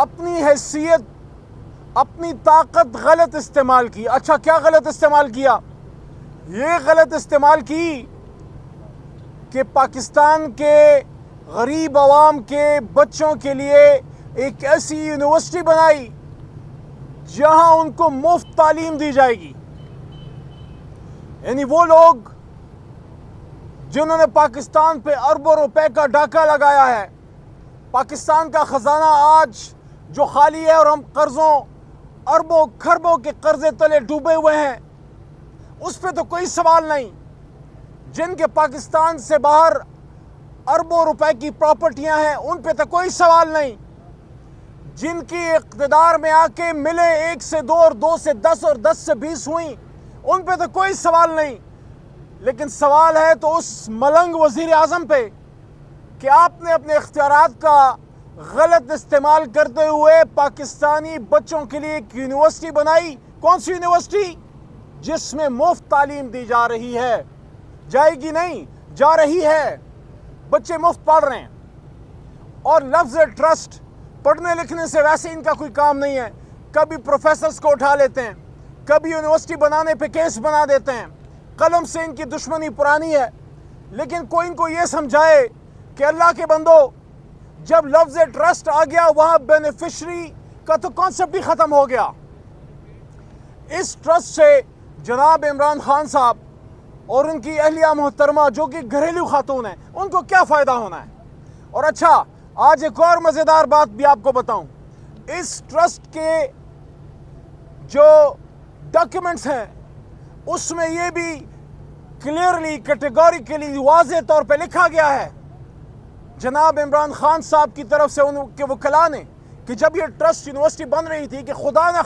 اپنی حیثیت، اپنی طاقت غلط استعمال کی۔ اچھا کیا غلط استعمال کیا؟ یہ غلط استعمال کی کہ پاکستان کے غریب عوام کے بچوں کے لیے ایک ایسی یونیورسٹی بنائی جہاں ان کو مفت تعلیم دی جائے گی۔ یعنی وہ لوگ جنہوں نے پاکستان پہ اربوں روپے کا ڈاکہ لگایا ہے، پاکستان کا خزانہ آج جو خالی ہے اور ہم قرضوں اربوں کھربوں کے قرضے تلے ڈوبے ہوئے ہیں، اس پہ تو کوئی سوال نہیں۔ جن کے پاکستان سے باہر اربوں روپے کی پراپرٹیاں ہیں ان پہ تو کوئی سوال نہیں۔ جن کی اقتدار میں آ کے ملے 1 سے 2 اور 2 سے 10 اور 10 سے 20 ہوئیں، ان پہ تو کوئی سوال نہیں۔ لیکن سوال ہے تو اس ملنگ وزیر اعظم پہ کہ آپ نے اپنے اختیارات کا غلط استعمال کرتے ہوئے پاکستانی بچوں کے لیے ایک یونیورسٹی بنائی۔ کون سی یونیورسٹی؟ جس میں مفت تعلیم دی جا رہی ہے۔ جائے گی نہیں، جا رہی ہے، بچے مفت پڑھ رہے ہیں۔ اور لفظ ٹرسٹ پڑھنے لکھنے سے ویسے ان کا کوئی کام نہیں ہے، کبھی پروفیسرز کو اٹھا لیتے ہیں، کبھی یونیورسٹی بنانے پہ کیس بنا دیتے ہیں، قلم سے ان کی دشمنی پرانی ہے۔ لیکن کوئی ان کو یہ سمجھائے کہ اللہ کے بندو، جب لفظ ٹرسٹ آ گیا وہاں بینیفیشری کا تو کانسیپٹ ہی ختم ہو گیا۔ اس ٹرسٹ سے جناب عمران خان صاحب اور ان کی اہلیہ محترمہ جو کہ گھریلو خاتون ہیں، ان کو کیا فائدہ ہونا ہے؟ اور اچھا آج ایک اور مزیدار بات بھی آپ کو بتاؤں، اس ٹرسٹ کے جو ڈاکیومنٹس ہیں اس میں یہ بھی کلیئرلی کیٹیگوریکلی واضح طور پہ لکھا گیا ہے جناب عمران خان صاحب کی طرف سے ان کے وکلاء نے کہ جب یہ ٹرسٹ یونیورسٹی بن رہی تھی کہ خدا نہ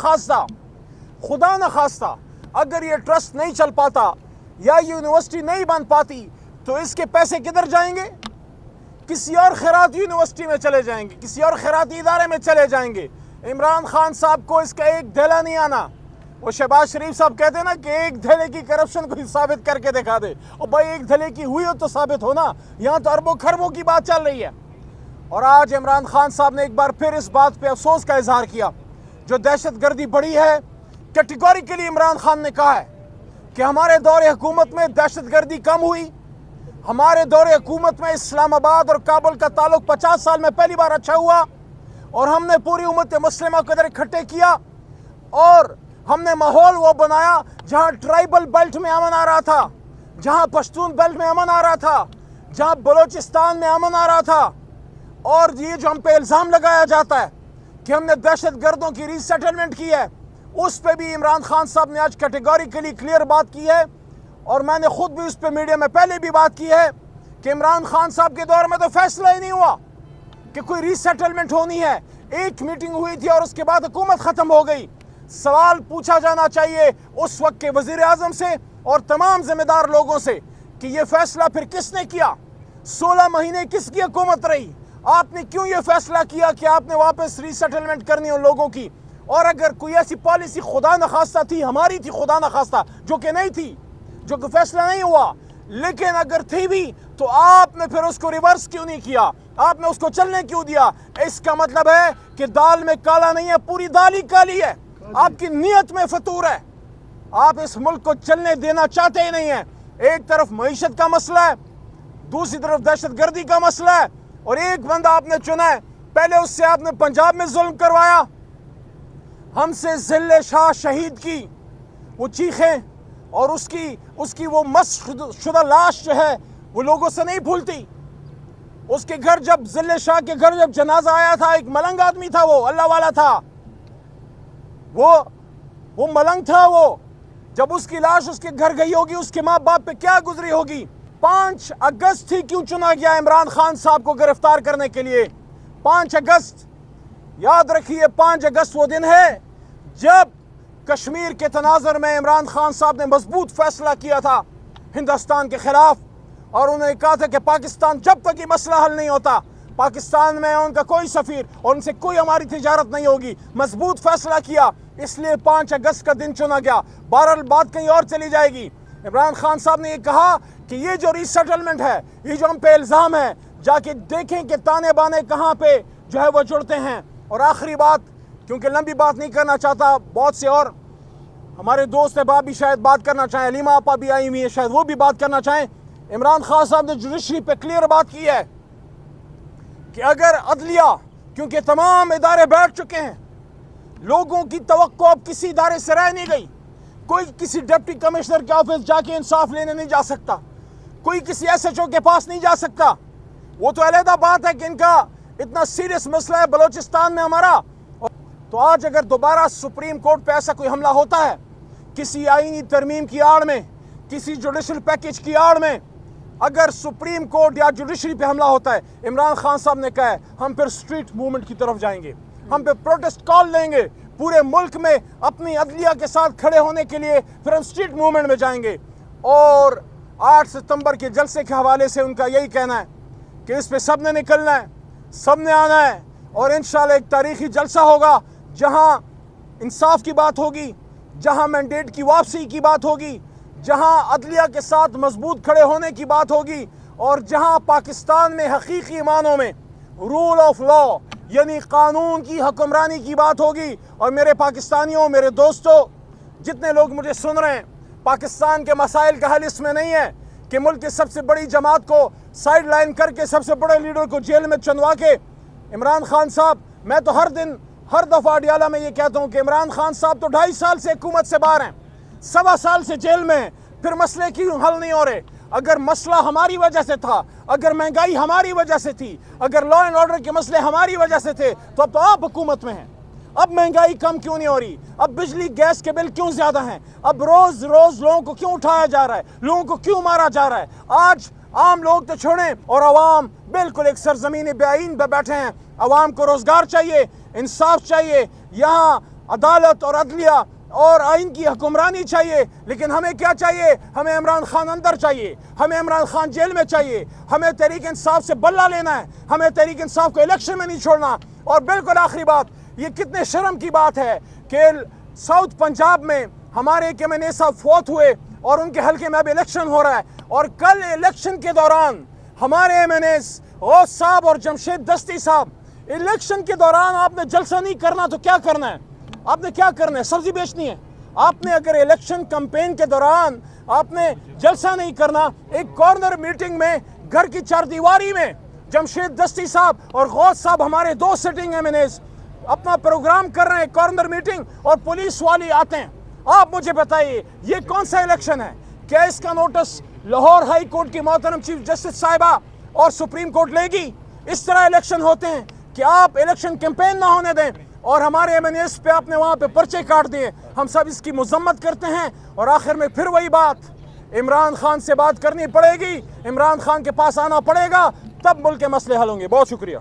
خواستہ اگر یہ ٹرسٹ نہیں چل پاتا یا یونیورسٹی نہیں بن پاتی تو اس کے پیسے کدھر جائیں گے؟ کسی اور خیراتی یونیورسٹی میں چلے جائیں گے، کسی اور خیراتی ادارے میں چلے جائیں گے۔ عمران خان صاحب کو اس کا ایک دھیلا نہیں آنا۔ وہ شہباز شریف صاحب کہتے ہیں نا کہ ایک دھیلے کی کرپشن کو ثابت کر کے دکھا دے، اور بھائی ایک دھیلے کی ہوئی ہو تو ثابت ہونا، یہاں تو اربوں کھربوں کی بات چل رہی ہے۔ اور آج عمران خان صاحب نے ایک بار پھر اس بات پہ افسوس کا اظہار کیا، جو دہشت گردی بڑھی ہے کیٹیگوریکلی عمران خان نے کہا ہے کہ ہمارے دور حکومت میں دہشت گردی کم ہوئی، ہمارے دور حکومت میں اسلام آباد اور کابل کا تعلق 50 سال میں پہلی بار اچھا ہوا، اور ہم نے پوری امت مسلمہ کو ادھر اکٹھے کیا، اور ہم نے ماحول وہ بنایا جہاں ٹرائبل بیلٹ میں امن آ رہا تھا، جہاں پشتون بیلٹ میں امن آ رہا تھا، جہاں بلوچستان میں امن آ رہا تھا۔ اور یہ جو ہم پہ الزام لگایا جاتا ہے کہ ہم نے دہشت گردوں کی ری سیٹلمنٹ کی ہے، اس پہ بھی عمران خان صاحب نے آج کیٹیگوریکلی کلیئر بات کی ہے، اور میں نے خود بھی اس پہ میڈیا میں پہلے بھی بات کی ہے کہ عمران خان صاحب کے دور میں تو فیصلہ ہی نہیں ہوا کہ کوئی ری سیٹلمنٹ ہونی ہے۔ ایک میٹنگ ہوئی تھی اور اس کے بعد حکومت ختم ہو گئی۔ سوال پوچھا جانا چاہیے اس وقت کے وزیر اعظم سے اور تمام ذمہ دار لوگوں سے کہ یہ فیصلہ پھر کس نے کیا؟ 16 مہینے کس کی حکومت رہی؟ آپ نے کیوں یہ فیصلہ کیا کہ آپ نے واپس ری سیٹلمنٹ کرنی ان لوگوں کی؟ اور اگر کوئی ایسی پالیسی خدا نخواستہ تھی، ہماری تھی خدا نخواستہ، جو کہ نہیں تھی، جو کہ فیصلہ نہیں ہوا، لیکن اگر تھی بھی تو آپ نے پھر اس کو ریورس کیوں نہیں کیا؟ آپ نے اس کو چلنے کیوں دیا؟ اس کا مطلب ہے کہ دال میں کالا نہیں ہے، پوری دال ہی کالی ہے، آپ کی نیت میں فطور ہے، آپ اس ملک کو چلنے دینا چاہتے ہی نہیں ہیں۔ ایک طرف معیشت کا مسئلہ ہے، دوسری طرف دہشت گردی کا مسئلہ ہے، اور ایک بندہ آپ نے چنا ہے، پہلے اس سے آپ نے پنجاب میں ظلم کروایا، ہم سے ذل شاہ شہید کی وہ چیخیں اور اس کی وہ مس شدہ لاش جو ہے وہ لوگوں سے نہیں بھولتی۔ اس کے گھر جب ذل شاہ کے گھر جب جنازہ آیا تھا، ایک ملنگ آدمی تھا، وہ اللہ والا تھا، وہ ملنگ تھا، وہ جب اس کی لاش اس کے گھر گئی ہوگی اس کے ماں باپ پہ کیا گزری ہوگی۔ 5 اگست ہی کیوں چنا گیا عمران خان صاحب کو گرفتار کرنے کے لیے؟ 5 اگست یاد رکھیے، 5 اگست وہ دن ہے جب کشمیر کے تناظر میں عمران خان صاحب نے مضبوط فیصلہ کیا تھا ہندوستان کے خلاف، اور انہوں نے کہا تھا کہ پاکستان جب تک یہ مسئلہ حل نہیں ہوتا، پاکستان میں ان کا کوئی سفیر اور ان سے کوئی ہماری تجارت نہیں ہوگی۔ مضبوط فیصلہ کیا، اس لیے 5 اگست کا دن چنا گیا۔ بہرحال بات کہیں اور چلی جائے گی۔ عمران خان صاحب نے یہ کہا کہ یہ جو ری سیٹلمنٹ ہے، یہ جو ہم پہ الزام ہے، جا کے دیکھیں کہ تانے بانے کہاں پہ جو ہے وہ جڑتے ہیں۔ اور آخری بات، کیونکہ لمبی بات نہیں کرنا چاہتا، بہت سے اور ہمارے دوست احباب بھی شاید بات کرنا چاہیں، علیمہ آپا بھی آئی ہوئی ہیں، شاید وہ بھی بات کرنا چاہیں۔ عمران خان صاحب نے جوڈیشری پہ کلیئر بات کی ہے کہ اگر عدلیہ، کیونکہ تمام ادارے بیٹھ چکے ہیں، لوگوں کی توقع اب کسی ادارے سے رہ نہیں گئی، کوئی کسی ڈپٹی کمشنر کے آفس جا کے انصاف لینے نہیں جا سکتا، کوئی کسی ایس ایچ او کے پاس نہیں جا سکتا۔ وہ تو علیحدہ بات ہے کہ ان کا اتنا سیریس مسئلہ ہے بلوچستان میں ہمارا۔ تو آج اگر دوبارہ سپریم کورٹ پہ ایسا کوئی حملہ ہوتا ہے، کسی آئینی ترمیم کی آڑ میں، کسی جوڈیشل پیکیج کی آڑ میں، اگر سپریم کورٹ یا جوڈیشری پہ حملہ ہوتا ہے، عمران خان صاحب نے کہا ہے ہم پھر سٹریٹ موومنٹ کی طرف جائیں گے، ہم پھر پروٹیسٹ کال لیں گے، پورے ملک میں اپنی عدلیہ کے ساتھ کھڑے ہونے کے لیے پھر ہم سٹریٹ موومنٹ میں جائیں گے۔ اور 8 ستمبر کے جلسے کے حوالے سے ان کا یہی کہنا ہے کہ اس پہ سب نے نکلنا ہے، سب نے آنا ہے، اور انشاءاللہ ایک تاریخی جلسہ ہوگا جہاں انصاف کی بات ہوگی، جہاں مینڈیٹ کی واپسی کی بات ہوگی، جہاں عدلیہ کے ساتھ مضبوط کھڑے ہونے کی بات ہوگی، اور جہاں پاکستان میں حقیقی معنوں میں رول آف لا یعنی قانون کی حکمرانی کی بات ہوگی۔ اور میرے پاکستانیوں، میرے دوستوں، جتنے لوگ مجھے سن رہے ہیں، پاکستان کے مسائل کا حل اس میں نہیں ہے کہ ملک کے سب سے بڑی جماعت کو سائیڈ لائن کر کے سب سے بڑے لیڈر کو جیل میں چنوا کے عمران خان صاحب، میں تو ہر دفعہ اڈیالہ میں یہ کہتا ہوں کہ عمران خان صاحب تو 2.5 سال سے حکومت سے باہر ہیں، 1.25 سال سے جیل میں ہیں، پھر مسئلے کیوں حل نہیں ہو رہے؟ اگر مسئلہ ہماری وجہ سے تھا، اگر مہنگائی ہماری وجہ سے تھی، اگر لا اینڈ آرڈر کے مسئلے ہماری وجہ سے تھے، تو اب تو آپ حکومت میں ہیں۔ اب مہنگائی کم کیوں نہیں ہو رہی؟ اب بجلی گیس کے بل کیوں زیادہ ہیں؟ اب روز لوگوں کو کیوں اٹھایا جا رہا ہے؟ لوگوں کو کیوں مارا جا رہا ہے؟ آج عام لوگ تو چھوڑیں، اور عوام بالکل ایک سرزمین بیعین پہ بیٹھے ہیں۔ عوام کو روزگار چاہیے، انصاف چاہیے، یہاں عدالت اور عدلیہ اور آئین کی حکمرانی چاہیے، لیکن ہمیں کیا چاہیے؟ ہمیں عمران خان اندر چاہیے، ہمیں عمران خان جیل میں چاہیے، ہمیں تحریک انصاف سے بلہ لینا ہے، ہمیں تحریک انصاف کو الیکشن میں نہیں چھوڑنا۔ اور بالکل آخری بات، یہ کتنے شرم کی بات ہے کہ ساؤتھ پنجاب میں ہمارے ایک ایم این اے صاحب فوت ہوئے اور ان کے حلقے میں اب الیکشن ہو رہا ہے، اور کل الیکشن کے دوران ہمارے ایم این اے غوث صاحب اور جمشید دستی صاحب، الیکشن کے دوران آپ نے جلسہ نہیں کرنا تو کیا کرنا ہے؟ آپ نے کیا کرنا ہے؟ سبزی بیچنی ہے؟ آپ نے اگر الیکشن کمپین کے دوران آپ نے جلسہ نہیں کرنا، ایک کارنر میٹنگ میں گھر کی 4 دیواری میں جمشید دستی صاحب اور غوث صاحب، ہمارے 2 سٹنگ ایم این ایز، اپنا پروگرام کر رہے ہیں کارنر میٹنگ، اور پولیس والی آتے ہیں۔ آپ مجھے بتائیے یہ کون سا الیکشن ہے؟ کیا اس کا نوٹس لاہور ہائی کورٹ کی محترم چیف جسٹس صاحبہ اور سپریم کورٹ لے گی؟ اس طرح الیکشن ہوتے ہیں کہ آپ الیکشن کیمپین نہ ہونے دیں، اور ہمارے ایم این ایس پہ آپ نے وہاں پہ پرچے کاٹ دیے۔ ہم سب اس کی مذمت کرتے ہیں، اور آخر میں پھر وہی بات، عمران خان سے بات کرنی پڑے گی، عمران خان کے پاس آنا پڑے گا، تب ملک کے مسئلے حل ہوں گے۔ بہت شکریہ۔